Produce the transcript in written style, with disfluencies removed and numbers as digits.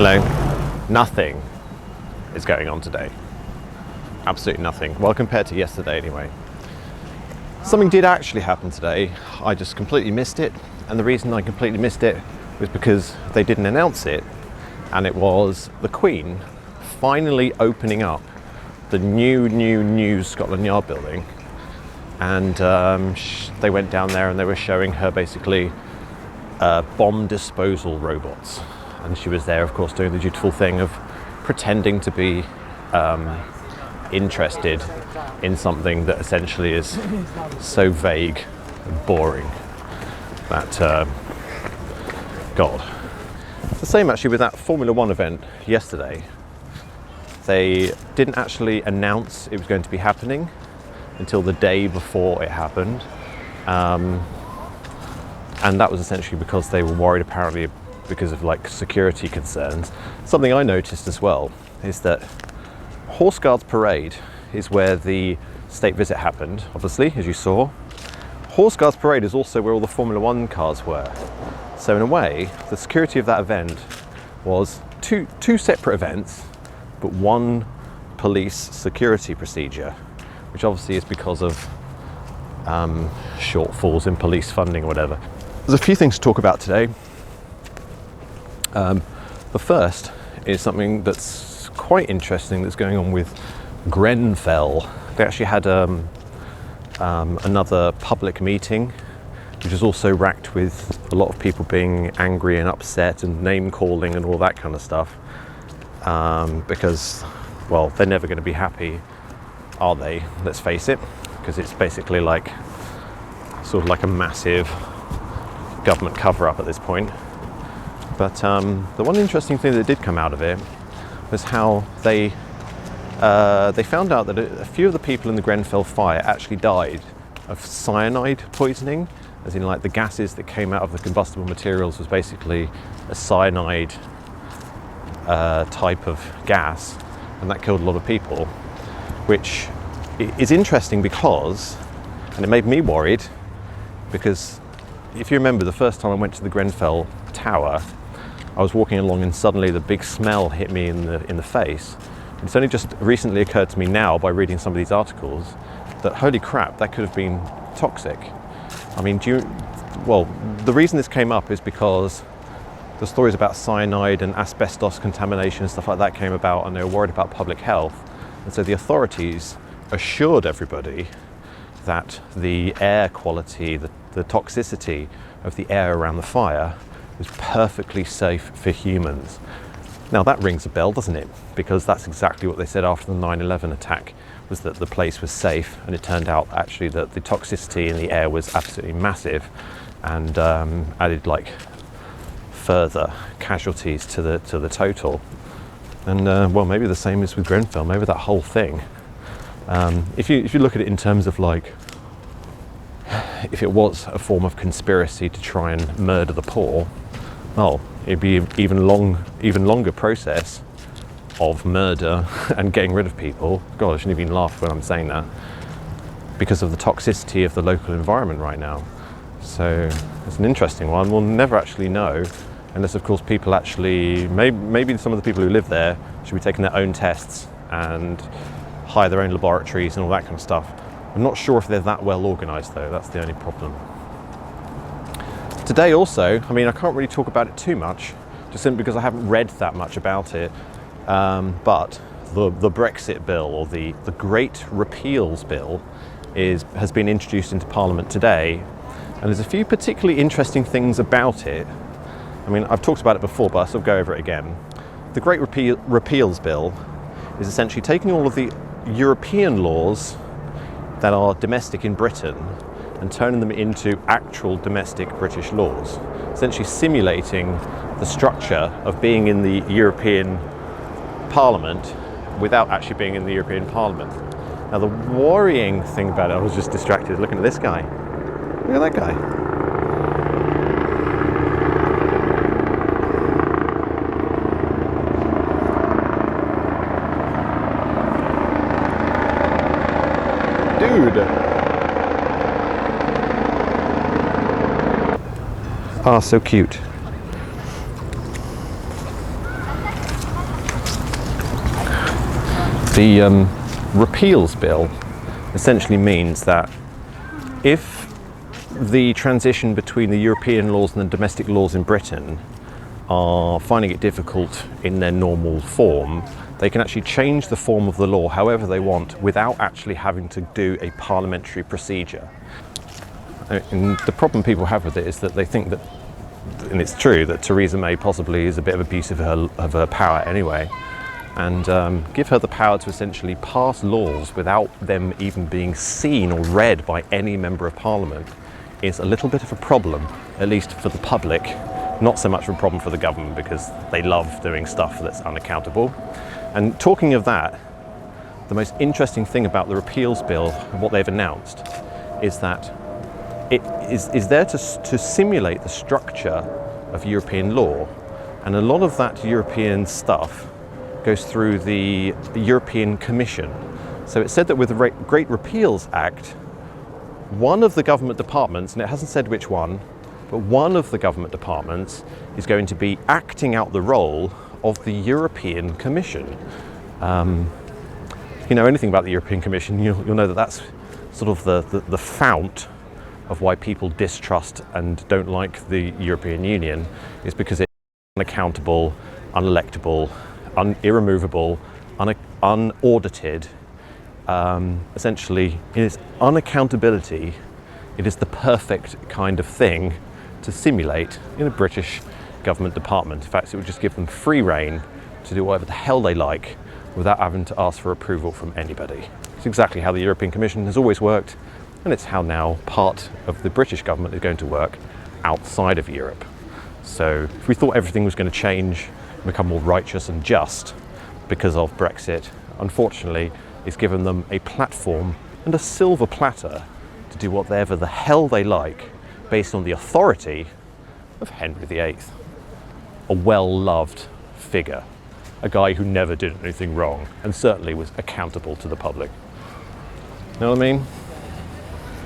Hello. Nothing is going on today. Absolutely nothing. Well, compared to yesterday anyway. Something did actually happen today. I just completely missed it. And the reason I completely missed it was because they didn't announce it. And it was the Queen finally opening up the new Scotland Yard building. And they went down there and they were showing her basically bomb disposal robots. And she was there, of course, doing the dutiful thing of pretending to be interested in something that essentially is so vague and boring that, God. It's the same actually with that Formula One event yesterday. They didn't actually announce it was going to be happening until the day before it happened. And that was essentially because they were worried apparently because of like security concerns. Something I noticed as well is that Horse Guards Parade is where the state visit happened, obviously, as you saw. Horse Guards Parade is also where all the Formula One cars were. So in a way, the security of that event was two separate events, but one police security procedure, which obviously is because of shortfalls in police funding or whatever. There's a few things to talk about today. The first is something that's quite interesting that's going on with Grenfell. They actually had another public meeting, which is also racked with a lot of people being angry and upset and name calling and all that kind of stuff. Because, well, they're never going to be happy, are they? Let's face it, because it's basically like sort of like a massive government cover-up at this point. But the one interesting thing that did come out of it was how they found out that a few of the people in the Grenfell fire actually died of cyanide poisoning, as in like the gases that came out of the combustible materials was basically a cyanide type of gas, and that killed a lot of people, which is interesting because, and it made me worried, because if you remember the first time I went to the Grenfell Tower, I was walking along and suddenly the big smell hit me in the face. And it's only just recently occurred to me now by reading some of these articles that holy crap, that could have been toxic. I mean, the reason this came up is because the stories about cyanide and asbestos contamination and stuff like that came about, and they were worried about public health. And so the authorities assured everybody that the air quality, the toxicity of the air around the fire was perfectly safe for humans. Now that rings a bell, doesn't it? Because that's exactly what they said after the 9/11 attack, was that the place was safe, and it turned out actually that the toxicity in the air was absolutely massive and added like further casualties to the total. And well, maybe the same is with Grenfell. Maybe that whole thing, if you look at it in terms of like, if it was a form of conspiracy to try and murder the poor, well, it'd be even longer process of murder and getting rid of people. God, I shouldn't even laugh when I'm saying that, because of the toxicity of the local environment right now. So it's an interesting one. We'll never actually know, unless of course people actually, maybe some of the people who live there should be taking their own tests and hire their own laboratories and all that kind of stuff. I'm not sure if they're that well organised though, that's the only problem. Today also, I mean, I can't really talk about it too much, just simply because I haven't read that much about it, but the Brexit bill, or the Great Repeals bill, has been introduced into Parliament today, and there's a few particularly interesting things about it. I mean, I've talked about it before, but I'll still go over it again. The Great Repeals bill is essentially taking all of the European laws that are domestic in Britain and turning them into actual domestic British laws, essentially simulating the structure of being in the European Parliament without actually being in the European Parliament. Now the worrying thing about it, I was just distracted looking at this guy. Look at that guy. Dude! Ah, so cute. The repeals bill essentially means that if the transition between the European laws and the domestic laws in Britain are finding it difficult in their normal form, they can actually change the form of the law however they want without actually having to do a parliamentary procedure. And the problem people have with it is that they think that, and it's true, that Theresa May possibly is a bit of abuse of her power anyway, and give her the power to essentially pass laws without them even being seen or read by any member of parliament is a little bit of a problem, at least for the public. Not so much of a problem for the government because they love doing stuff that's unaccountable. And talking of that, the most interesting thing about the repeals bill and what they've announced is that it is there to simulate the structure of European law. And a lot of that European stuff goes through the European Commission. So it said that with the Great Repeals Act, one of the government departments, and it hasn't said which one, but one of the government departments is going to be acting out the role of the European Commission. If you know anything about the European Commission, you'll know that that's sort of the fount of why people distrust and don't like the European Union, is because it's unaccountable, unelectable, irremovable, unaudited. Essentially, in its unaccountability, it is the perfect kind of thing to simulate in a British government department. In fact, it would just give them free rein to do whatever the hell they like without having to ask for approval from anybody. It's exactly how the European Commission has always worked, and it's how now part of the British government is going to work outside of Europe. So if we thought everything was going to change and become more righteous and just because of Brexit, unfortunately, it's given them a platform and a silver platter to do whatever the hell they like based on the authority of Henry VIII, a well-loved figure, a guy who never did anything wrong and certainly was accountable to the public. Know what I mean?